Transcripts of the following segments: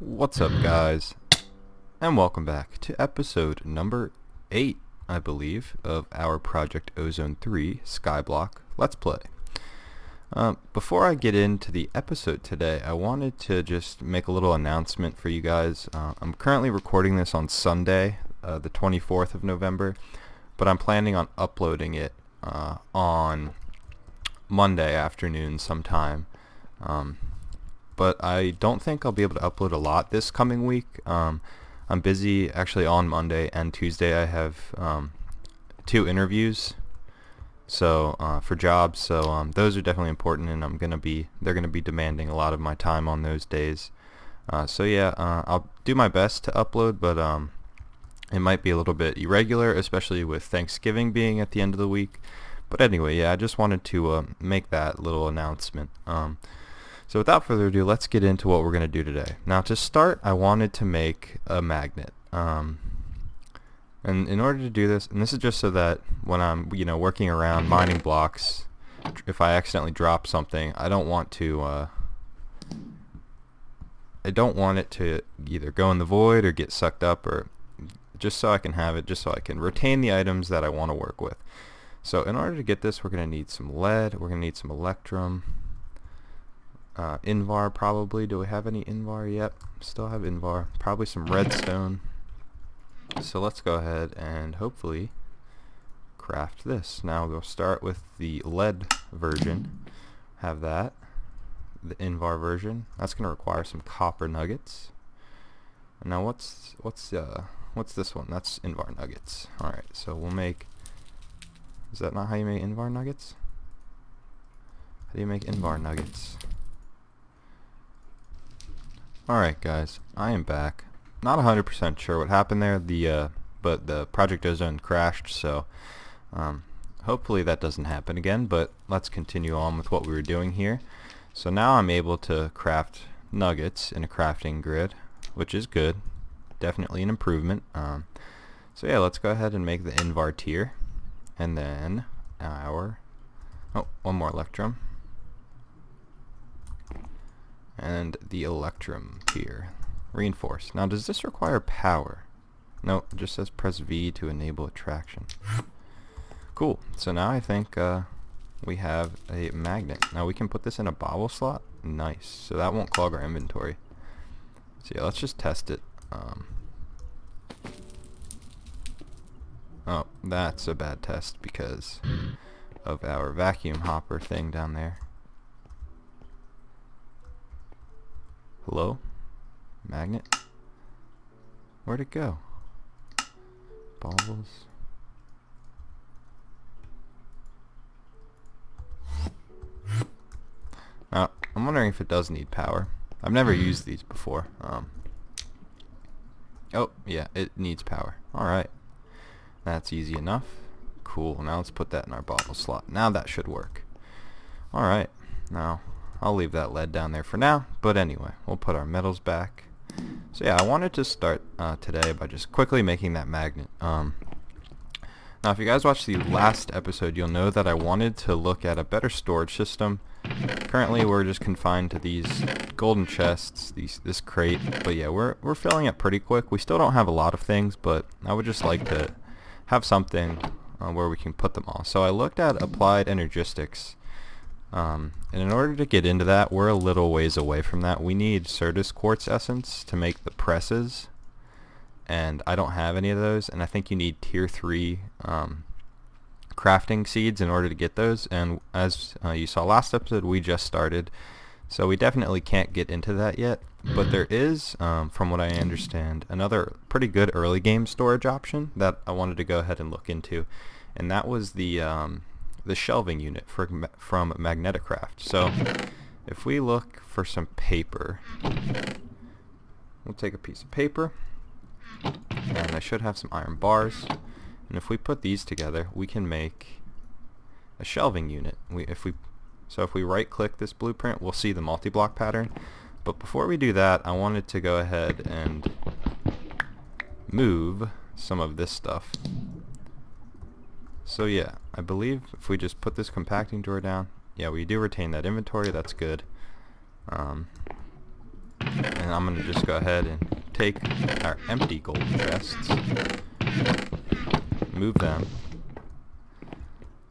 What's up, guys, and welcome back to episode number 8, I believe, of our Project Ozone 3 Skyblock Let's Play. Before I get into the episode today, I wanted to just make a little announcement for you guys. I'm currently recording this on Sunday, the 24th of November, but I'm planning on uploading it on Monday afternoon sometime. But I don't think I'll be able to upload a lot this coming week. I'm busy actually on Monday and Tuesday. I have 2 interviews for jobs, so those are definitely important, and they're gonna be demanding a lot of my time on those days. I'll do my best to upload, but it might be a little bit irregular, especially with Thanksgiving being at the end of the week. But anyway, yeah, I just wanted to make that little announcement. So without further ado, let's get into what we're going to do today. Now, to start, I wanted to make a magnet. And in order to do this, and this is just so that when I'm, working around mining blocks, if I accidentally drop something, I don't want it to either go in the void or get sucked up, or just so I can have it, just so I can retain the items that I want to work with. So in order to get this, we're going to need some lead, we're going to need some electrum, Invar probably. Do we have any Invar? Yep, still have Invar. Probably some redstone. So let's go ahead and hopefully craft this. Now we'll start with the lead version. Have that. The Invar version. That's going to require some copper nuggets. And now what's this one? That's Invar nuggets. Alright, so we'll make... Is that not how you make Invar nuggets? How do you make Invar nuggets? Alright, guys, I am back. Not 100% sure what happened there, but the Project Ozone crashed, so hopefully that doesn't happen again, but let's continue on with what we were doing here. So now I'm able to craft nuggets in a crafting grid, which is good. Definitely an improvement. So yeah, let's go ahead and make the Invar tier, and then one more electrum. And the electrum tier. Reinforce. Now, does this require power? No, it just says press V to enable attraction. Cool. So now I think we have a magnet. Now we can put this in a bobble slot. Nice. So that won't clog our inventory. So yeah, let's just test it. Oh, that's a bad test because of our vacuum hopper thing down there. Hello? Magnet? Where'd it go? Baubles? Now, I'm wondering if it does need power. I've never used these before. Oh, yeah, it needs power. Alright. That's easy enough. Cool, now let's put that in our bottle slot. Now that should work. Alright, now I'll leave that lead down there for now, but anyway, we'll put our metals back. So yeah, I wanted to start today by just quickly making that magnet. Now if you guys watched the last episode, you'll know that I wanted to look at a better storage system. Currently we're just confined to these golden chests, this crate, but yeah, we're filling up pretty quick. We still don't have a lot of things, but I would just like to have something where we can put them all. So I looked at applied energistics. And in order to get into that, we're a little ways away from that. We need Certus quartz essence to make the presses, and I don't have any of those, and I think you need tier 3 crafting seeds in order to get those, and as you saw last episode, we just started, so we definitely can't get into that yet, but there is, from what I understand, another pretty good early game storage option that I wanted to go ahead and look into, and that was the shelving unit from Magenticraft. So if we look for some paper, we'll take a piece of paper, and I should have some iron bars, and if we put these together, we can make a shelving unit. If we right click this blueprint, we'll see the multi-block pattern, but before we do that, I wanted to go ahead and move some of this stuff. So yeah, I believe if we just put this compacting drawer down, yeah, we do retain that inventory, that's good. And I'm going to just go ahead and take our empty gold chests, move them,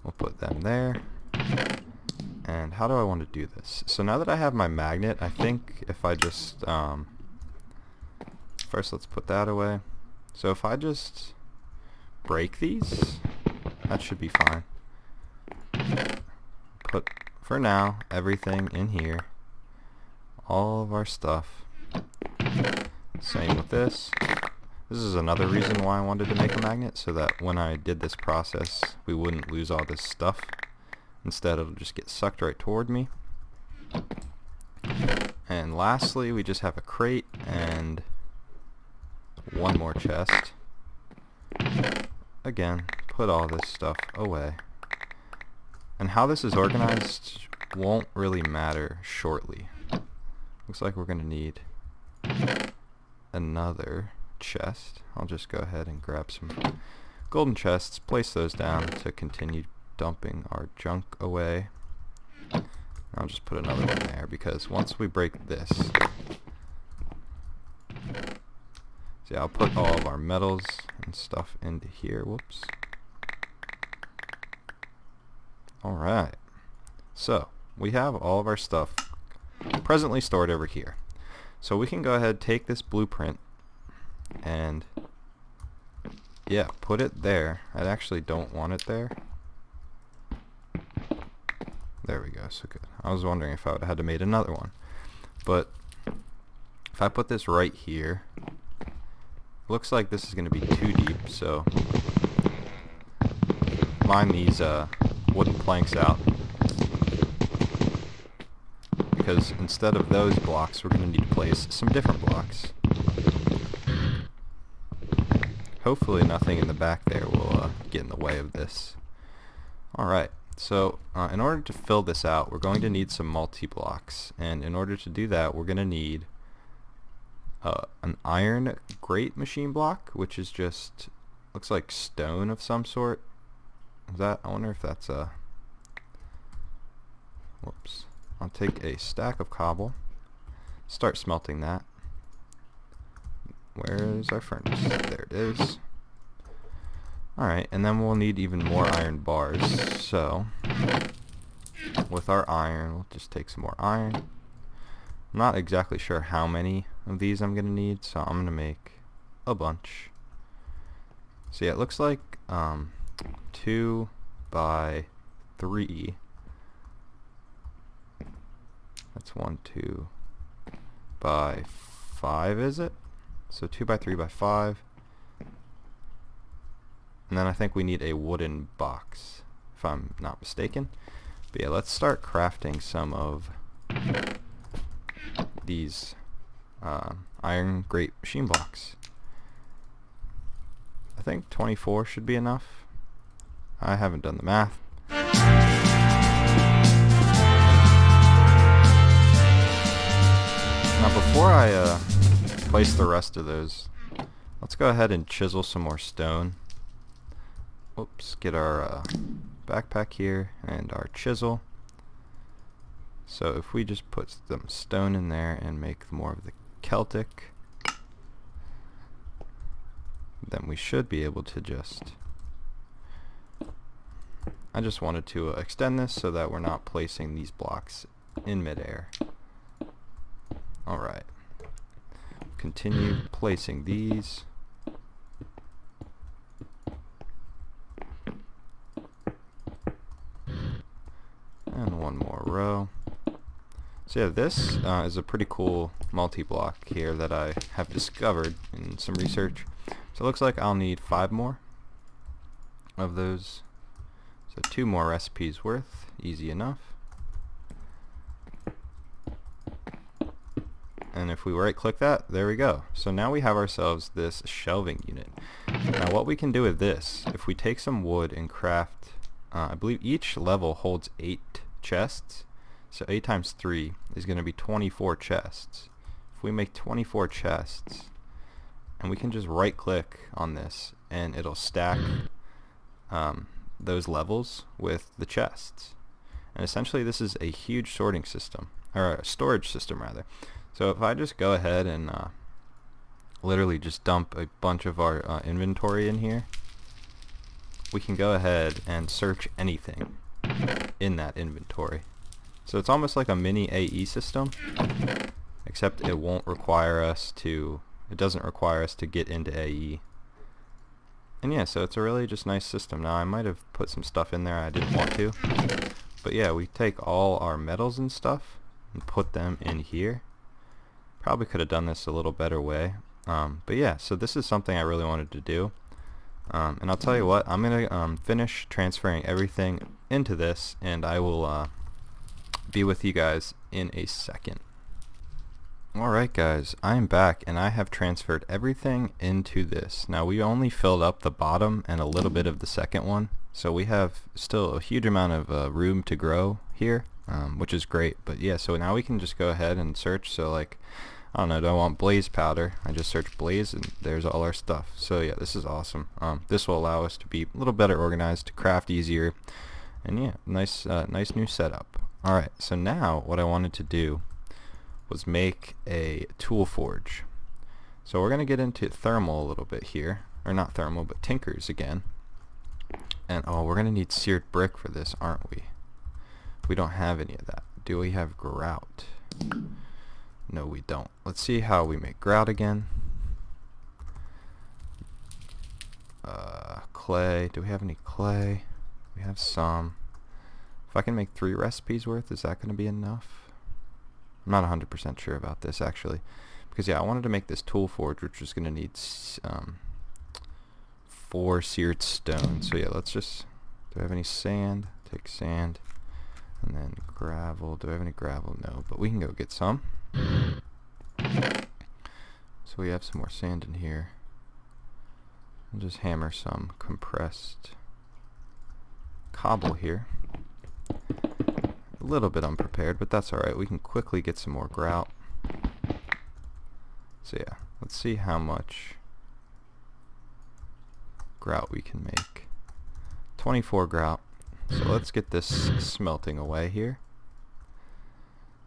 we'll put them there. And how do I want to do this? So now that I have my magnet, I think if I just first let's put that away. So if I just break these, that should be fine. Put, for now, everything in here, all of our stuff. Same with this. This is another reason why I wanted to make a magnet, so that when I did this process we wouldn't lose all this stuff. Instead it'll just get sucked right toward me. And lastly, we just have a crate and one more chest. Again, put all this stuff away. And how this is organized won't really matter shortly. Looks like we're going to need another chest. I'll just go ahead and grab some golden chests, place those down to continue dumping our junk away. I'll just put another one there because once we break this, see, I'll put all of our metals and stuff into here. Whoops. Alright, so we have all of our stuff presently stored over here. So we can go ahead, take this blueprint and yeah, put it there. I actually don't want it there. There we go, so good. I was wondering if I would have had to made another one. But if I put this right here, looks like this is going to be too deep, so mine these wooden planks out. Because instead of those blocks, we're going to need to place some different blocks. Hopefully nothing in the back there will get in the way of this. Alright, so in order to fill this out, we're going to need some multi-blocks. And in order to do that, we're going to need an iron grate machine block, which is just, looks like stone of some sort. Is that, I wonder if that's a, whoops. I'll take a stack of cobble, start smelting that. Where is our furnace? There it is. Alright, and then we'll need even more iron bars. So, with our iron, we'll just take some more iron. I'm not exactly sure how many of these I'm going to need, so I'm going to make a bunch. So yeah, it looks like 2 by 3. That's 1, 2 by 5, is it? So 2 by 3 by 5. And then I think we need a wooden box, if I'm not mistaken. But yeah, let's start crafting some of these iron grate machine blocks. I think 24 should be enough. I haven't done the math. Now before I place the rest of those, let's go ahead and chisel some more stone. Oops, get our backpack here and our chisel. So if we just put some stone in there and make more of the Celtic, then we should be able to just, I just wanted to extend this so that we're not placing these blocks in midair. Alright, continue placing these. And one more row. So yeah, this is a pretty cool multi-block here that I have discovered in some research. So it looks like I'll need 5 more of those. So 2 more recipes worth, easy enough. And if we right click that, there we go. So now we have ourselves this shelving unit. Now what we can do with this, if we take some wood and craft, I believe each level holds 8 chests. So 8 times 3 is going to be 24 chests. If we make 24 chests, and we can just right click on this and it'll stack those levels with the chests. And essentially this is a huge sorting system, or a storage system rather. So if I just go ahead and literally just dump a bunch of our inventory in here, we can go ahead and search anything in that inventory. So it's almost like a mini AE system, except it won't require us to, it doesn't require us to get into AE. And yeah, so it's a really just nice system. Now I might have put some stuff in there I didn't want to, but yeah, we take all our metals and stuff and put them in here. Probably could have done this a little better way, but yeah, so this is something I really wanted to do. And I'll tell you what, I'm gonna finish transferring everything into this, and I will be with you guys in a second. Alright guys, I am back and I have transferred everything into this. Now we only filled up the bottom and a little bit of the second one, so we have still a huge amount of room to grow here, which is great. But yeah, so now we can just go ahead and search. So like, I don't know, do I want blaze powder? I just search blaze and there's all our stuff. So yeah, this is awesome. This will allow us to be a little better organized, to craft easier, and yeah, nice new setup. Alright, so now what I wanted to do was make a tool forge. So we're going to get into thermal a little bit here, or not thermal, but tinkers again. And oh, we're going to need seared brick for this, aren't we? We don't have any of that. Do we have grout? No, we don't. Let's see how we make grout again. Clay. Do we have any clay? We have some. If I can make 3 recipes worth, is that going to be enough? I'm not 100% sure about this actually, because yeah, I wanted to make this tool forge, which was going to need 4 seared stone. So yeah, let's just, do I have any sand? Take sand, and then gravel. Do I have any gravel? No, but we can go get some. So we have some more sand in here. I'll just hammer some compressed cobble here. A little bit unprepared, but that's alright. We can quickly get some more grout. So yeah, let's see how much grout we can make. 24 grout. So let's get this smelting away here.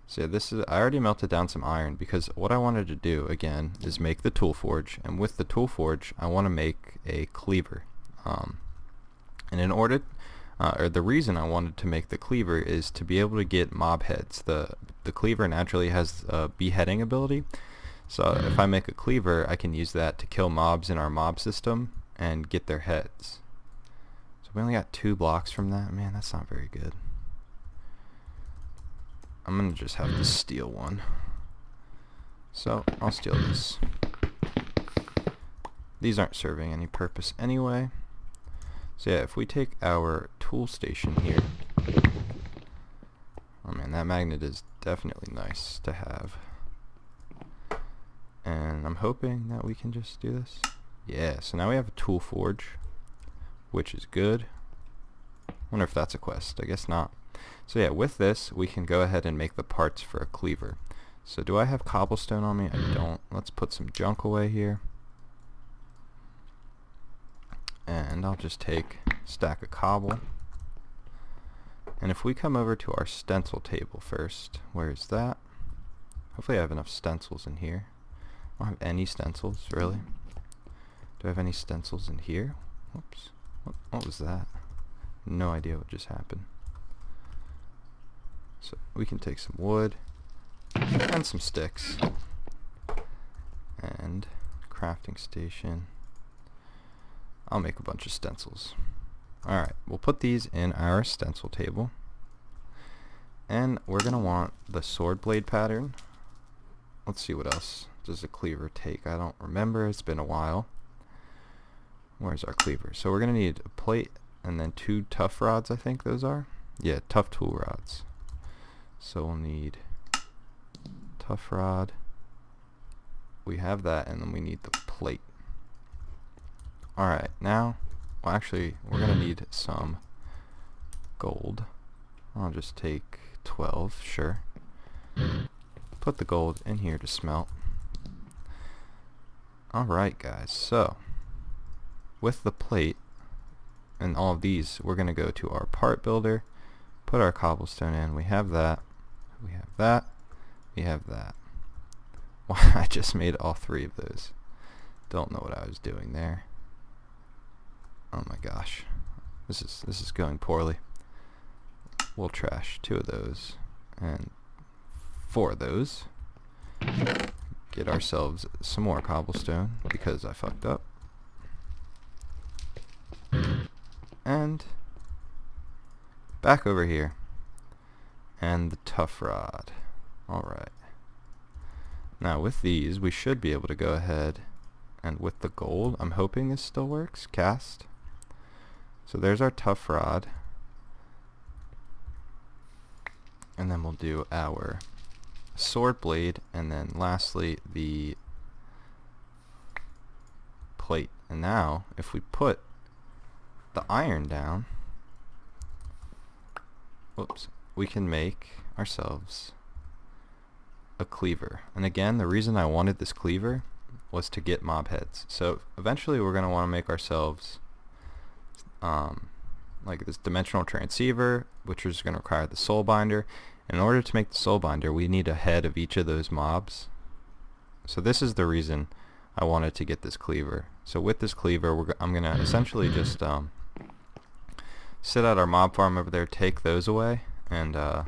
So yeah, this is, I already melted down some iron, because what I wanted to do again is make the tool forge, and with the tool forge I want to make a cleaver. And in order or the reason I wanted to make the cleaver is to be able to get mob heads. The cleaver naturally has a beheading ability, so if I make a cleaver I can use that to kill mobs in our mob system and get their heads. So we only got 2 blocks from that. Man, that's not very good. I'm gonna just have to steal one. So I'll steal this. These aren't serving any purpose anyway. So yeah, if we take our tool station here, oh man, that magnet is definitely nice to have. And I'm hoping that we can just do this. Yeah, so now we have a tool forge, which is good. Wonder if that's a quest. I guess not. So yeah, with this we can go ahead and make the parts for a cleaver. So do I have cobblestone on me? I don't. Let's put some junk away here. And I'll just take a stack of cobble. And if we come over to our stencil table first, where is that? Hopefully I have enough stencils in here. I don't have any stencils, really. Do I have any stencils in here? Whoops. What was that? No idea what just happened. So we can take some wood and some sticks. And crafting station. I'll make a bunch of stencils. Alright, we'll put these in our stencil table. And we're going to want the sword blade pattern. Let's see what else does a cleaver take. I don't remember. It's been a while. Where's our cleaver? So we're going to need a plate and then 2 tough rods, I think those are. Yeah, tough tool rods. So we'll need tough rod. We have that, and then we need the plate. Alright, now, well actually, we're going to need some gold. I'll just take 12, sure. Put the gold in here to smelt. Alright guys, so, with the plate and all of these, we're going to go to our part builder, put our cobblestone in. We have that, we have that, we have that. I just made all 3 of those. Don't know what I was doing there. Oh my gosh. This is going poorly. We'll trash 2 of those and 4 of those. Get ourselves some more cobblestone because I fucked up. And back over here. And the tough rod. Alright. Now with these we should be able to go ahead and with the gold, I'm hoping this still works. Cast. So there's our tough rod. And then we'll do our sword blade, and then lastly the plate. And now if we put the iron down, whoops, we can make ourselves a cleaver. And again, the reason I wanted this cleaver was to get mob heads. So eventually we're going to want to make ourselves like this dimensional transceiver, which is going to require the soul binder. In order to make the soul binder, we need a head of each of those mobs. So this is the reason I wanted to get this cleaver. So with this cleaver, I'm going to essentially just sit at our mob farm over there, take those away, and go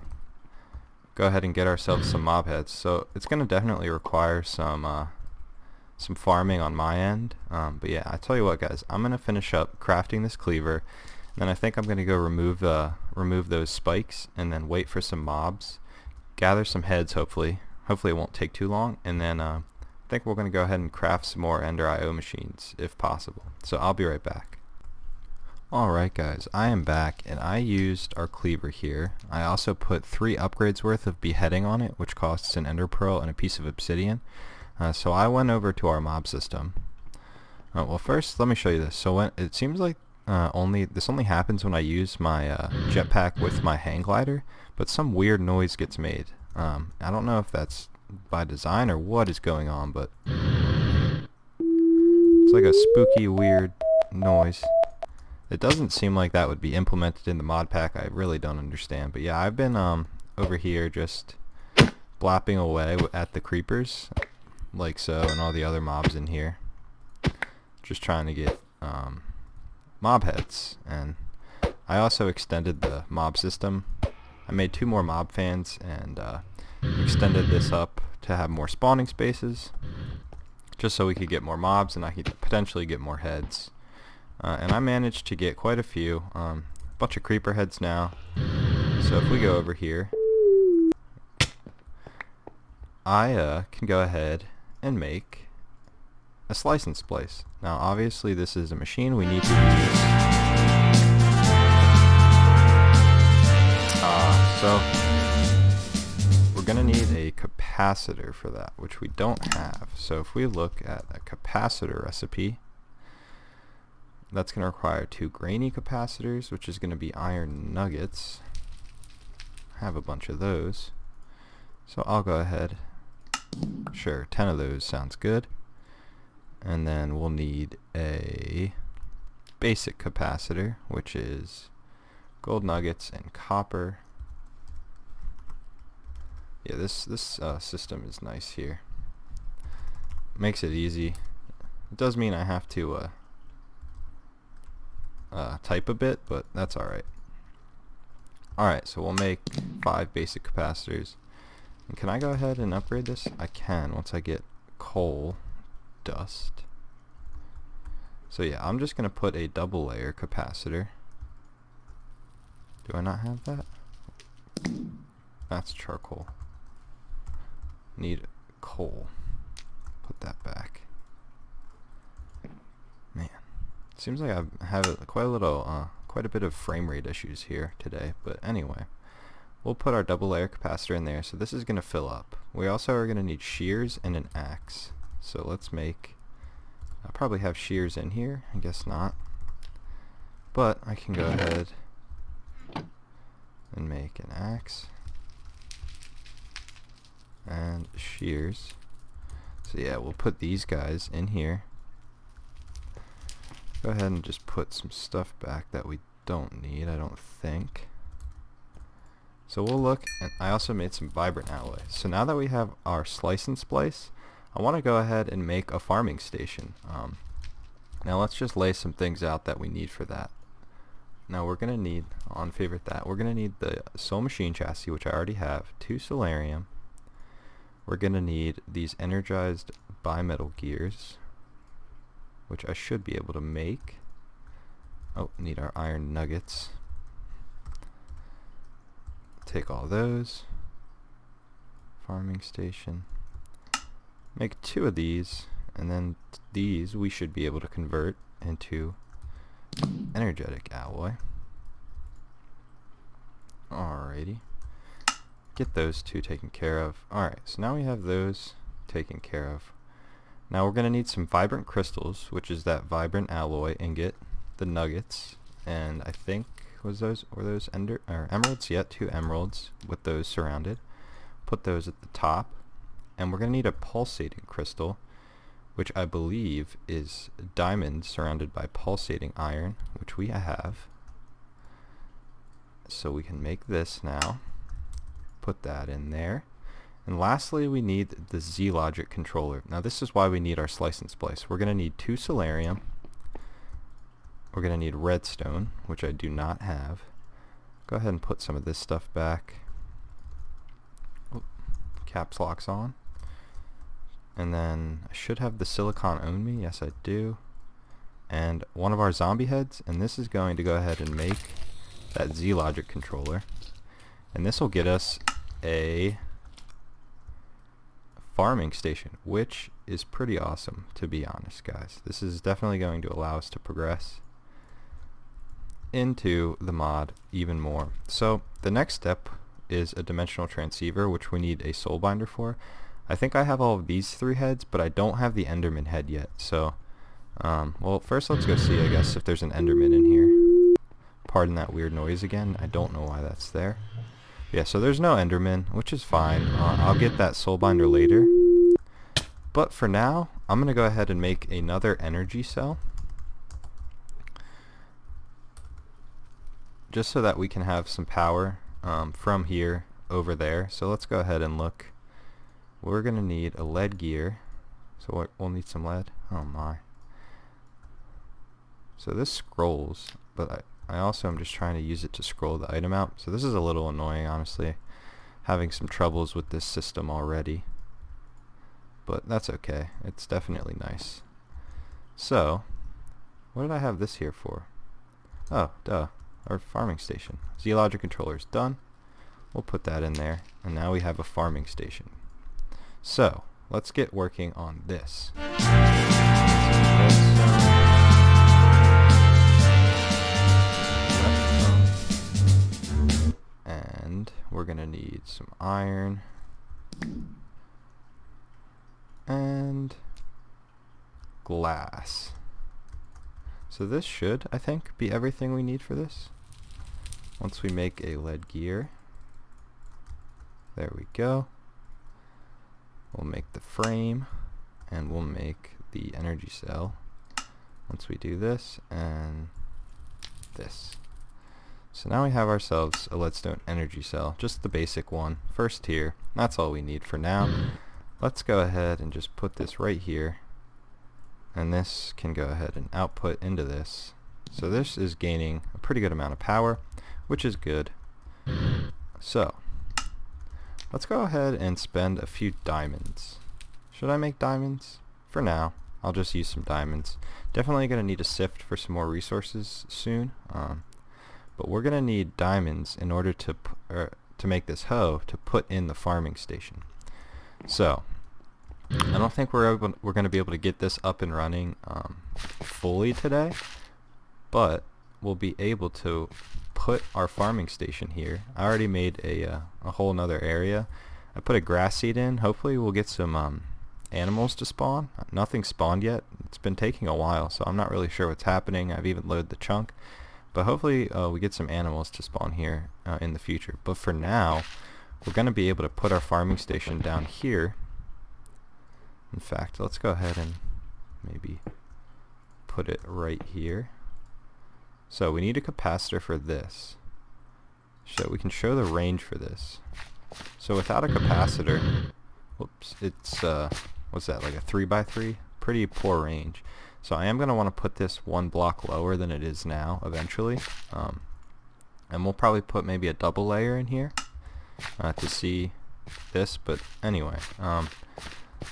ahead and get ourselves some mob heads. So it's going to definitely require some farming on my end. But yeah, I tell you what, guys, I'm going to finish up crafting this cleaver. Then I think I'm going to go remove those spikes and then wait for some mobs, gather some heads hopefully it won't take too long, and then I think we're going to go ahead and craft some more Ender IO machines if possible. So I'll be right back. Alright guys, I am back and I used our cleaver here. I also put 3 upgrades worth of beheading on it, which costs an ender pearl and a piece of obsidian. So I went over to our mob system. Well, first let me show you this. So it seems like this only happens when I use my jetpack with my hang glider, but some weird noise gets made. I don't know if that's by design or what is going on, but it's like a spooky weird noise. It doesn't seem like that would be implemented in the mod pack. I really don't understand. But yeah, I've been over here just blapping away at the creepers like so, and all the other mobs in here, just trying to get mob heads. And I also extended the mob system. I made 2 more mob fans and extended this up to have more spawning spaces, just so we could get more mobs and I could potentially get more heads. And I managed to get quite a few, bunch of creeper heads now. So if we go over here, I can go ahead and make a slice and splice. Now obviously this is a machine we need to use. So we're going to need a capacitor for that, which we don't have. So if we look at a capacitor recipe, that's going to require 2 grainy capacitors, which is going to be iron nuggets. I have a bunch of those. So I'll go ahead. Sure, 10 of those sounds good. And then we'll need a basic capacitor, which is gold nuggets and copper. Yeah, this system is nice here. Makes it easy. It does mean I have to type a bit, but that's alright. Alright, so we'll make 5 basic capacitors. And can I go ahead and upgrade this? I can once I get coal dust. So yeah, I'm just going to put a double layer capacitor. Do I not have that? That's charcoal. Need coal. Put that back. Man. Seems like I have quite a bit of frame rate issues here today, but anyway, we'll put our double layer capacitor in there. So this is going to fill up. We also are going to need shears and an axe. So let's make, I'll probably have shears in here, I guess not, but I can go ahead and make an axe and shears. So yeah, we'll put these guys in here. Go ahead and just put some stuff back that we don't need, I don't think. So we'll look, and I also made some vibrant alloy. So now that we have our slice and splice, I want to go ahead and make a farming station. Now let's just lay some things out that we need for that. Now we're going to need, on favorite that, we're going to need the soul machine chassis, which I already have, 2 solarium. We're going to need these energized bimetal gears, which I should be able to make. Oh, need our iron nuggets. Take all those. Farming station. Make 2 of these, and then these we should be able to convert into energetic alloy. Alrighty. Get those 2 taken care of. Alright, so now we have those taken care of. Now we're going to need some vibrant crystals, which is that vibrant alloy ingot, the nuggets, and I think were those emeralds? Yeah, 2 emeralds with those surrounded. Put those at the top, and we're going to need a pulsating crystal, which I believe is diamond surrounded by pulsating iron, which we have. So we can make this now. Put that in there. And lastly, we need the Z-Logic controller. Now this is why we need our slice and splice. We're going to need 2 solarium. We're going to need redstone, which I do not have. Go ahead and put some of this stuff back. Oop, caps locks on. And then I should have the silicon on me. Yes, I do. And one of our zombie heads. And this is going to go ahead and make that Z-Logic controller. And this will get us a farming station, which is pretty awesome, to be honest, guys. This is definitely going to allow us to progress into the mod even more. So the next step is a dimensional transceiver, which we need a soul binder for. I think I have all of these 3 heads, but I don't have the Enderman head yet. So well, first let's go see, I guess, if there's an Enderman in here. Pardon that weird noise again. I don't know why that's there. Yeah, so there's no Enderman, which is fine. I'll get that soul binder later. But for now, I'm going to go ahead and make another energy cell, just so that we can have some power from here over there. So let's go ahead and look. We're going to need a lead gear. So we'll need some lead. Oh my. So this scrolls, but I also am just trying to use it to scroll the item out. So this is a little annoying, honestly. Having some troubles with this system already. But that's okay. It's definitely nice. So, what did I have this here for? Oh, duh. Our farming station. Z-Logic controller is done. We'll put that in there. And now we have a farming station. So, let's get working on this. And we're going to need some iron. And glass. So this should, I think, be everything we need for this. Once we make a lead gear. There we go. We'll make the frame, and we'll make the energy cell once we do this and this. So now we have ourselves a leadstone energy cell, just the basic one, first tier. That's all we need for now. Let's go ahead and just put this right here, and this can go ahead and output into this. So this is gaining a pretty good amount of power, which is good. So let's go ahead and spend a few diamonds. Should I make diamonds? For now, I'll just use some diamonds. Definitely going to need a sift for some more resources soon. But we're going to need diamonds in order to make this hoe to put in the farming station. So I don't think we're going to be able to get this up and running fully today, but we'll be able to put our farming station here. I already made a whole nother area. I put a grass seed in. Hopefully we'll get some animals to spawn. Nothing spawned yet. It's been taking a while, so I'm not really sure what's happening. I've even loaded the chunk, but hopefully we get some animals to spawn here in the future. But for now, we're going to be able to put our farming station down here. In fact, let's go ahead and maybe put it right here. So we need a capacitor for this, so we can show the range for this. So without a capacitor, whoops, it's what's that, like a 3x3? Pretty poor range. So I am going to want to put this one block lower than it is now eventually. And we'll probably put maybe a double layer in here to see this. But anyway,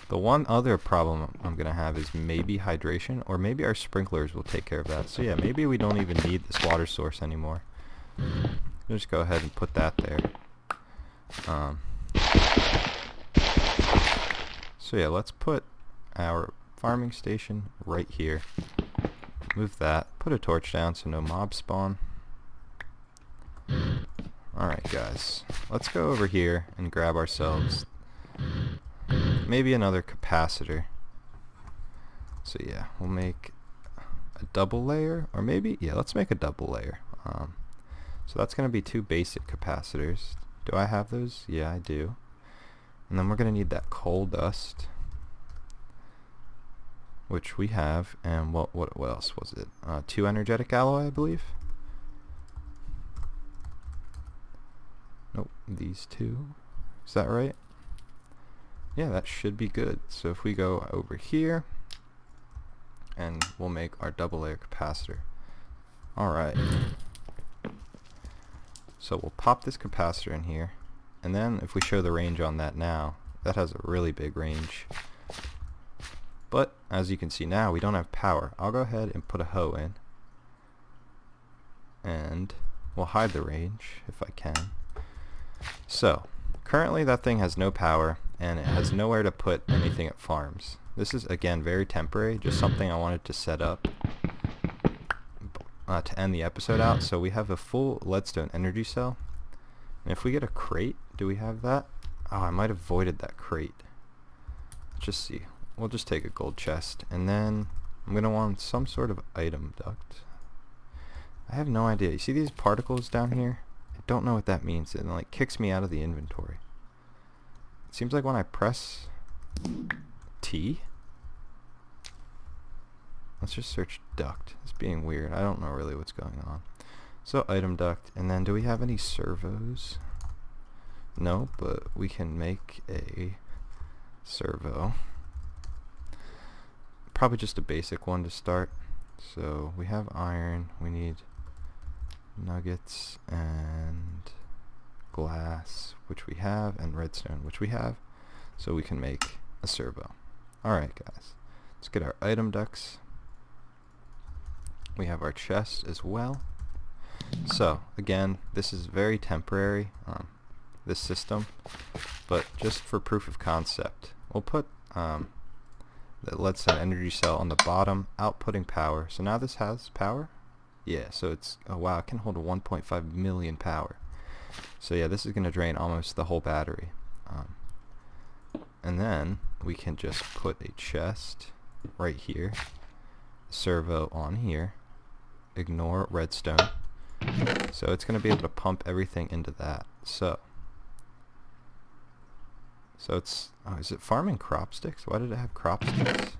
the one other problem I'm going to have is maybe hydration, or maybe our sprinklers will take care of that. So yeah, maybe we don't even need this water source anymore. We'll just go ahead and put that there. So yeah, let's put our farming station right here. Move that. Put a torch down so no mobs spawn. Alright guys, let's go over here and grab ourselves maybe another capacitor. So yeah, we'll make a double layer, or maybe, yeah, let's make a double layer. So that's going to be 2 basic capacitors. Do I have those? Yeah, I do. And then we're going to need that coal dust, which we have, and what else was it? 2 energetic alloy, I believe. Nope, these 2. Is that right? Yeah, that should be good. So if we go over here, and we'll make our double layer capacitor. Alright. So we'll pop this capacitor in here, and then if we show the range on that now, that has a really big range. But as you can see now, we don't have power. I'll go ahead and put a hoe in, and we'll hide the range if I can. So currently that thing has no power, and it has nowhere to put anything it farms. This is again very temporary, just something I wanted to set up to end the episode out. So we have a full leadstone energy cell, and if we get a crate, do we have that? Oh, I might have voided that crate. Let's just see. We'll just take a gold chest, and then I'm gonna want some sort of item duct. I have no idea. You see these particles down here? I don't know what that means. It like kicks me out of the inventory. It seems like when I press T. Let's just search duct. It's being weird. I don't know really what's going on. So item duct, and then do we have any servos? No, but we can make a servo. Probably just a basic one to start. So we have iron, we need nuggets and glass, which we have, and redstone, which we have. So we can make a servo. Alright guys, let's get our item ducts. We have our chest as well. So again, this is very temporary, this system, but just for proof of concept, we'll put the leadstone energy cell on the bottom, outputting power. So now this has power. Yeah, so it's, oh wow, it can hold 1.5 million power. So yeah, this is going to drain almost the whole battery. And then we can just put a chest right here, servo on here, ignore redstone. So it's going to be able to pump everything into that. So it's, oh, is it farming crop sticks? Why did it have crop sticks?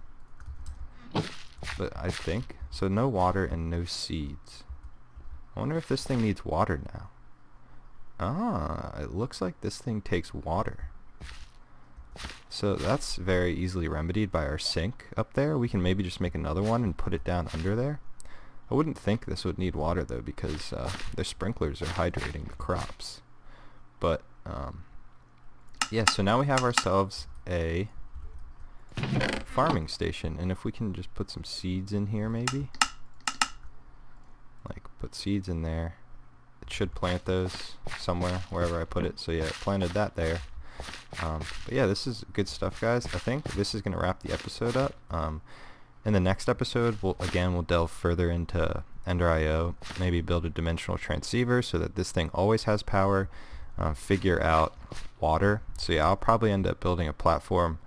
But I think, so no water and no seeds. I wonder if this thing needs water now. Ah, it looks like this thing takes water. So that's very easily remedied by our sink up there. We can maybe just make another one and put it down under there. I wouldn't think this would need water though, because the sprinklers are hydrating the crops. But yeah, so now we have ourselves a farming station, and if we can just put some seeds in here, maybe like put seeds in there, it should plant those somewhere wherever I put it. So yeah, it planted that there. But yeah, this is good stuff guys. I think this is going to wrap the episode up. In the next episode, we'll delve further into Ender IO, maybe build a dimensional transceiver so that this thing always has power, figure out water. So yeah, I'll probably end up building a platform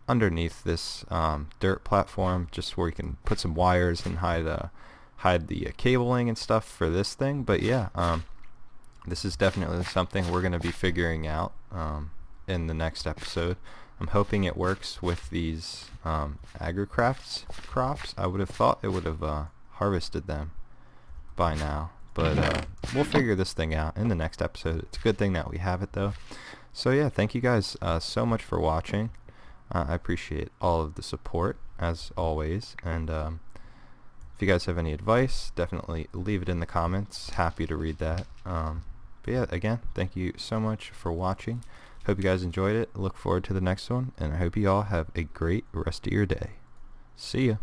underneath this dirt platform, just where we can put some wires and hide the cabling and stuff for this thing. But yeah, this is definitely something we're going to be figuring out in the next episode. I'm hoping it works with these Agricrafts crops. I would have thought it would have harvested them by now, but we'll figure this thing out in the next episode. It's a good thing that we have it though. So yeah, thank you guys so much for watching. I appreciate all of the support, as always, and if you guys have any advice, definitely leave it in the comments. Happy to read that. But yeah, again, thank you so much for watching. Hope you guys enjoyed it. Look forward to the next one, and I hope you all have a great rest of your day. See ya.